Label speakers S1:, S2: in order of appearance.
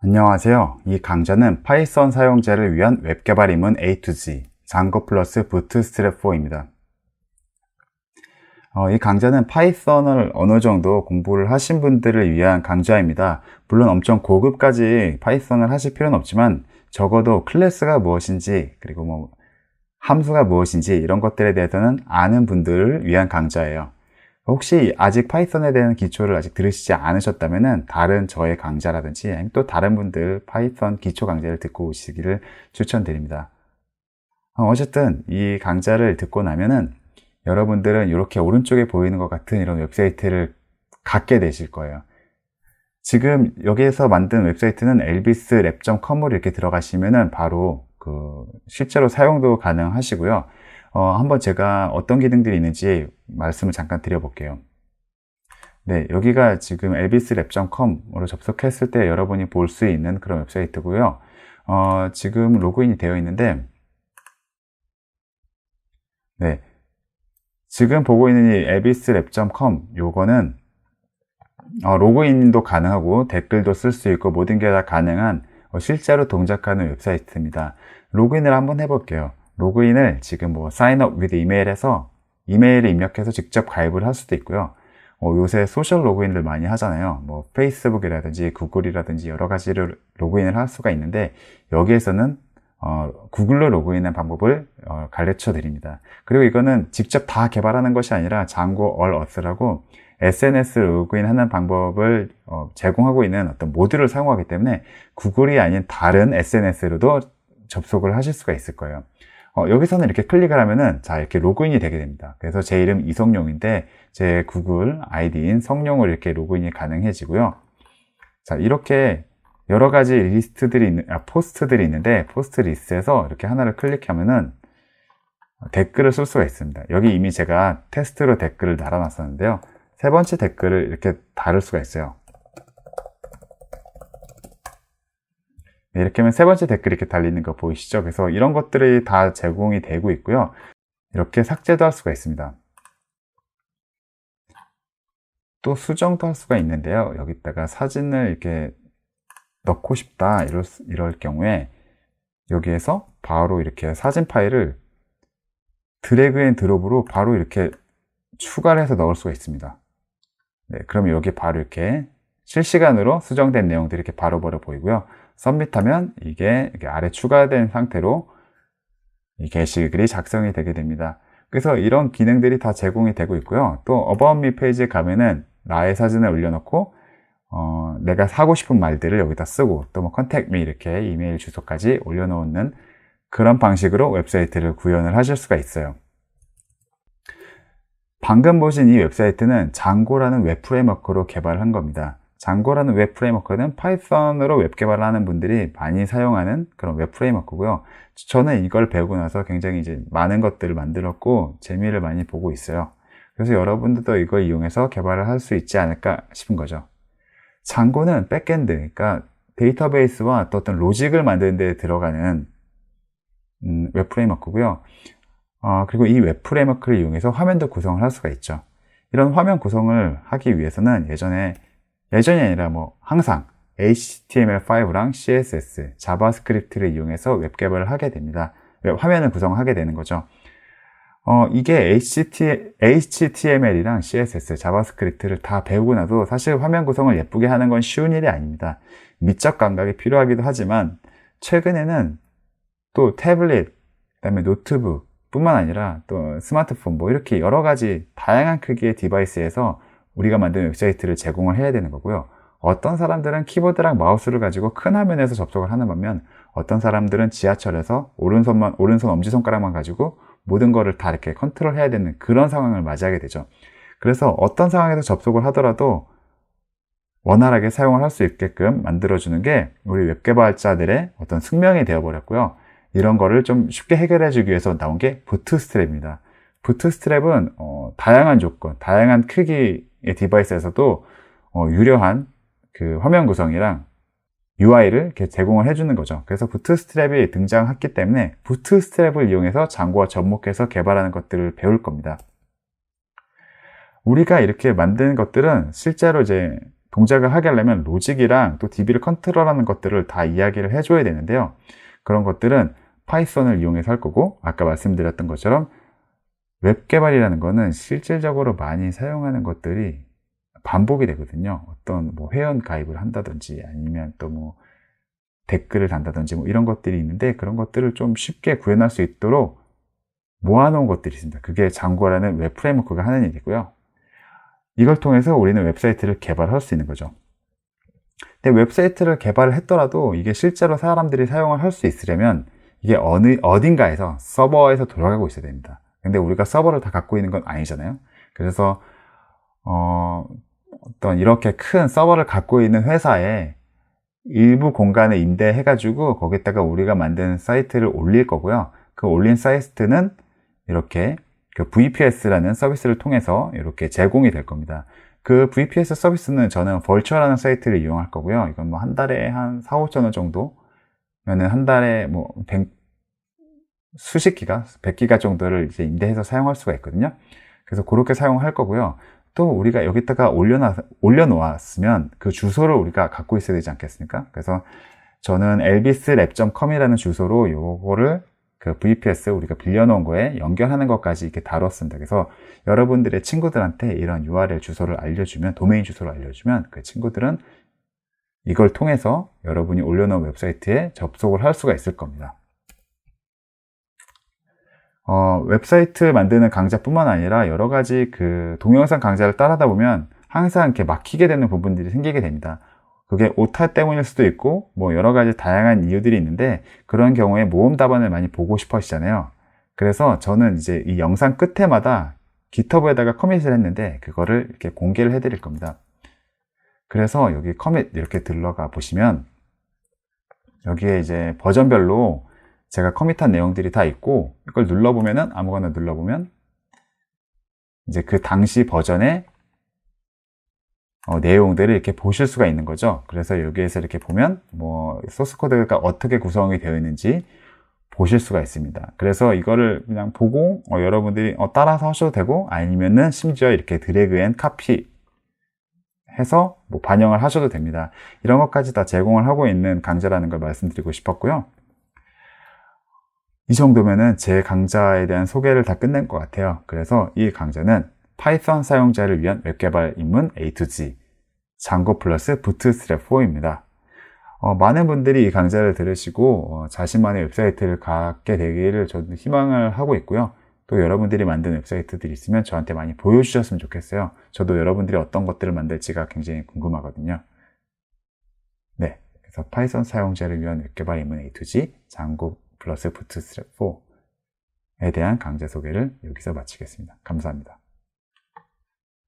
S1: 안녕하세요. 이 강좌는 파이썬 사용자를 위한 웹 개발 입문 A to Z, 장고 플러스 부트스트랩 4입니다. 이 강좌는 파이썬을 어느 정도 공부를 하신 분들을 위한 강좌입니다. 물론 엄청 고급까지 파이썬을 하실 필요는 없지만 적어도 클래스가 무엇인지 그리고 함수가 무엇인지 이런 것들에 대해서는 아는 분들을 위한 강좌예요. 혹시 아직 파이썬에 대한 기초를 아직 들으시지 않으셨다면 다른 저의 강좌라든지 아니면 또 다른 분들 파이썬 기초 강좌를 듣고 오시기를 추천드립니다. 어쨌든 이 강좌를 듣고 나면은 여러분들은 이렇게 오른쪽에 보이는 것 같은 이런 웹사이트를 갖게 되실 거예요. 지금 여기에서 만든 웹사이트는 elvislab.com으로 이렇게 들어가시면은 바로 실제로 사용도 가능하시고요. 한번 제가 어떤 기능들이 있는지 말씀을 잠깐 드려볼게요. 네, 여기가 지금 elvislab.com으로 접속했을 때 여러분이 볼 수 있는 그런 웹사이트고요. 지금 로그인이 되어 있는데, 네, 지금 보고 있는 이 elvislab.com 요거는 로그인도 가능하고 댓글도 쓸 수 있고 모든 게 다 가능한 실제로 동작하는 웹사이트입니다. 로그인을 한번 해볼게요. 로그인을 지금 sign up with email 해서 이메일을 입력해서 직접 가입을 할 수도 있고요. 요새 소셜 로그인들 많이 하잖아요. 페이스북이라든지 구글이라든지 여러 가지를 로그인을 할 수가 있는데 여기에서는 구글로 로그인한 방법을 가르쳐 드립니다. 그리고 이거는 직접 다 개발하는 것이 아니라 장고 all us라고 SNS 로그인하는 방법을 제공하고 있는 어떤 모듈을 사용하기 때문에 구글이 아닌 다른 SNS로도 접속을 하실 수가 있을 거예요. 여기서는 이렇게 클릭을 하면은 이렇게 로그인이 되게 됩니다. 그래서 제 이름 이성용인데 제 구글 아이디인 성용으로 이렇게 로그인이 가능해지고요. 자, 이렇게 여러 가지 리스트들이 포스트들이 있는데 포스트 리스트에서 이렇게 하나를 클릭하면은 댓글을 쓸 수가 있습니다. 여기 이미 제가 테스트로 댓글을 달아놨었는데요. 세 번째 댓글을 이렇게 다룰 수가 있어요. 네, 이렇게 하면 세 번째 댓글이 이렇게 달리는 거 보이시죠? 그래서 이런 것들이 다 제공이 되고 있고요. 이렇게 삭제도 할 수가 있습니다. 또 수정도 할 수가 있는데요. 여기다가 사진을 이렇게 넣고 싶다 이럴 경우에 여기에서 바로 이렇게 사진 파일을 드래그 앤 드롭으로 바로 이렇게 추가를 해서 넣을 수가 있습니다. 네, 그러면 여기 바로 이렇게 실시간으로 수정된 내용들이 이렇게 바로바로 보이고요. 서밋하면 이게 아래 추가된 상태로 이 게시글이 작성이 되게 됩니다. 그래서 이런 기능들이 다 제공이 되고 있고요. 또 About Me 페이지에 가면은 나의 사진을 올려놓고 내가 사고 싶은 말들을 여기다 쓰고 또 Contact Me 이렇게 이메일 주소까지 올려놓는 그런 방식으로 웹사이트를 구현을 하실 수가 있어요. 방금 보신 이 웹사이트는 장고라는 웹 프레임워크로 개발한 겁니다. 장고라는 웹 프레임워크는 파이썬으로 웹 개발을 하는 분들이 많이 사용하는 그런 웹 프레임워크고요. 저는 이걸 배우고 나서 굉장히 이제 많은 것들을 만들었고 재미를 많이 보고 있어요. 그래서 여러분들도 이걸 이용해서 개발을 할 수 있지 않을까 싶은 거죠. 장고는 백엔드, 그러니까 데이터베이스와 또 어떤 로직을 만드는 데 들어가는 웹 프레임워크고요. 그리고 이 웹 프레임워크를 이용해서 화면도 구성을 할 수가 있죠. 이런 화면 구성을 하기 위해서는 예전이 아니라 항상 HTML5랑 CSS, 자바스크립트를 이용해서 웹 개발을 하게 됩니다. 화면을 구성하게 되는 거죠. 이게 HTML이랑 CSS, 자바스크립트를 다 배우고 나도 사실 화면 구성을 예쁘게 하는 건 쉬운 일이 아닙니다. 미적 감각이 필요하기도 하지만 최근에는 또 태블릿, 그다음에 노트북 뿐만 아니라 또 스마트폰 이렇게 여러 가지 다양한 크기의 디바이스에서 우리가 만든 웹사이트를 제공을 해야 되는 거고요. 어떤 사람들은 키보드랑 마우스를 가지고 큰 화면에서 접속을 하는 반면 어떤 사람들은 지하철에서 오른손 엄지손가락만 가지고 모든 거를 다 이렇게 컨트롤 해야 되는 그런 상황을 맞이하게 되죠. 그래서 어떤 상황에서 접속을 하더라도 원활하게 사용을 할 수 있게끔 만들어주는 게 우리 웹 개발자들의 어떤 숙명이 되어버렸고요. 이런 거를 좀 쉽게 해결해 주기 위해서 나온 게 부트스트랩입니다. 부트스트랩은 다양한 조건, 다양한 크기의 디바이스에서도 유려한 그 화면 구성이랑 UI를 이렇게 제공을 해주는 거죠. 그래서 부트스트랩이 등장했기 때문에 부트스트랩을 이용해서 장고와 접목해서 개발하는 것들을 배울 겁니다. 우리가 이렇게 만드는 것들은 실제로 이제 동작을 하게 하려면 로직이랑 또 DB를 컨트롤하는 것들을 다 이야기를 해줘야 되는데요. 그런 것들은 파이썬을 이용해서 할 거고, 아까 말씀드렸던 것처럼 웹 개발이라는 거는 실질적으로 많이 사용하는 것들이 반복이 되거든요. 어떤 뭐 회원 가입을 한다든지 아니면 또 뭐 댓글을 단다든지 뭐 이런 것들이 있는데, 그런 것들을 좀 쉽게 구현할 수 있도록 모아놓은 것들이 있습니다. 그게 장고라는 웹 프레임워크가 하는 일이고요. 이걸 통해서 우리는 웹사이트를 개발할 수 있는 거죠. 근데 웹사이트를 개발을 했더라도 이게 실제로 사람들이 사용을 할 수 있으려면 이게 어딘가에서 서버에서 돌아가고 있어야 됩니다. 근데 우리가 서버를 다 갖고 있는 건 아니잖아요. 그래서 어떤 이렇게 큰 서버를 갖고 있는 회사에 일부 공간을 임대해가지고 거기다가 우리가 만든 사이트를 올릴 거고요. 그 올린 사이트는 이렇게 그 VPS라는 서비스를 통해서 이렇게 제공이 될 겁니다. 그 VPS 서비스는 저는 벌추얼하는 사이트를 이용할 거고요. 이건 뭐 한 달에 한 4, 5천 원 정도면은 한 달에 뭐 수십 기가, 100기가 정도를 이제 임대해서 사용할 수가 있거든요. 그래서 그렇게 사용할 거고요. 또 우리가 여기다가 올려놓았으면 그 주소를 우리가 갖고 있어야 되지 않겠습니까? 그래서 저는 elbislab.com이라는 주소로 요거를 그 VPS 우리가 빌려놓은 거에 연결하는 것까지 이렇게 다뤘습니다. 그래서 여러분들의 친구들한테 이런 URL 주소를 알려주면, 도메인 주소를 알려주면 그 친구들은 이걸 통해서 여러분이 올려놓은 웹사이트에 접속을 할 수가 있을 겁니다. 웹사이트 만드는 강좌뿐만 아니라 여러 가지 그 동영상 강좌를 따라다 보면 항상 이렇게 막히게 되는 부분들이 생기게 됩니다. 그게 오타 때문일 수도 있고 뭐 여러 가지 다양한 이유들이 있는데, 그런 경우에 모음 답안을 많이 보고 싶어 하시잖아요. 그래서 저는 이제 이 영상 끝에마다 GitHub에다가 커밋을 했는데 그거를 이렇게 공개를 해 드릴 겁니다. 그래서 여기 커밋 이렇게 들어가 보시면 여기에 이제 버전별로 제가 커밋한 내용들이 다 있고, 이걸 눌러보면은, 아무거나 눌러보면 이제 그 당시 버전의 내용들을 이렇게 보실 수가 있는 거죠. 그래서 여기에서 이렇게 보면 뭐 소스 코드가 어떻게 구성이 되어 있는지 보실 수가 있습니다. 그래서 이거를 그냥 보고 여러분들이 따라서 하셔도 되고, 아니면은 심지어 이렇게 드래그 앤 카피 해서 뭐 반영을 하셔도 됩니다. 이런 것까지 다 제공을 하고 있는 강좌라는 걸 말씀드리고 싶었고요. 이 정도면은 제 강좌에 대한 소개를 다 끝낸 것 같아요. 그래서 이 강좌는 파이썬 사용자를 위한 웹개발 입문 A to Z, 장고 플러스 부트스트랩 4입니다. 많은 분들이 이 강좌를 들으시고 자신만의 웹사이트를 갖게 되기를 저도 희망을 하고 있고요. 또 여러분들이 만든 웹사이트들이 있으면 저한테 많이 보여주셨으면 좋겠어요. 저도 여러분들이 어떤 것들을 만들지가 굉장히 궁금하거든요. 네, 그래서 파이썬 사용자를 위한 웹개발 입문 A to Z, 장고 플러스 부트스트랩 4에 대한 강좌 소개를 여기서 마치겠습니다. 감사합니다.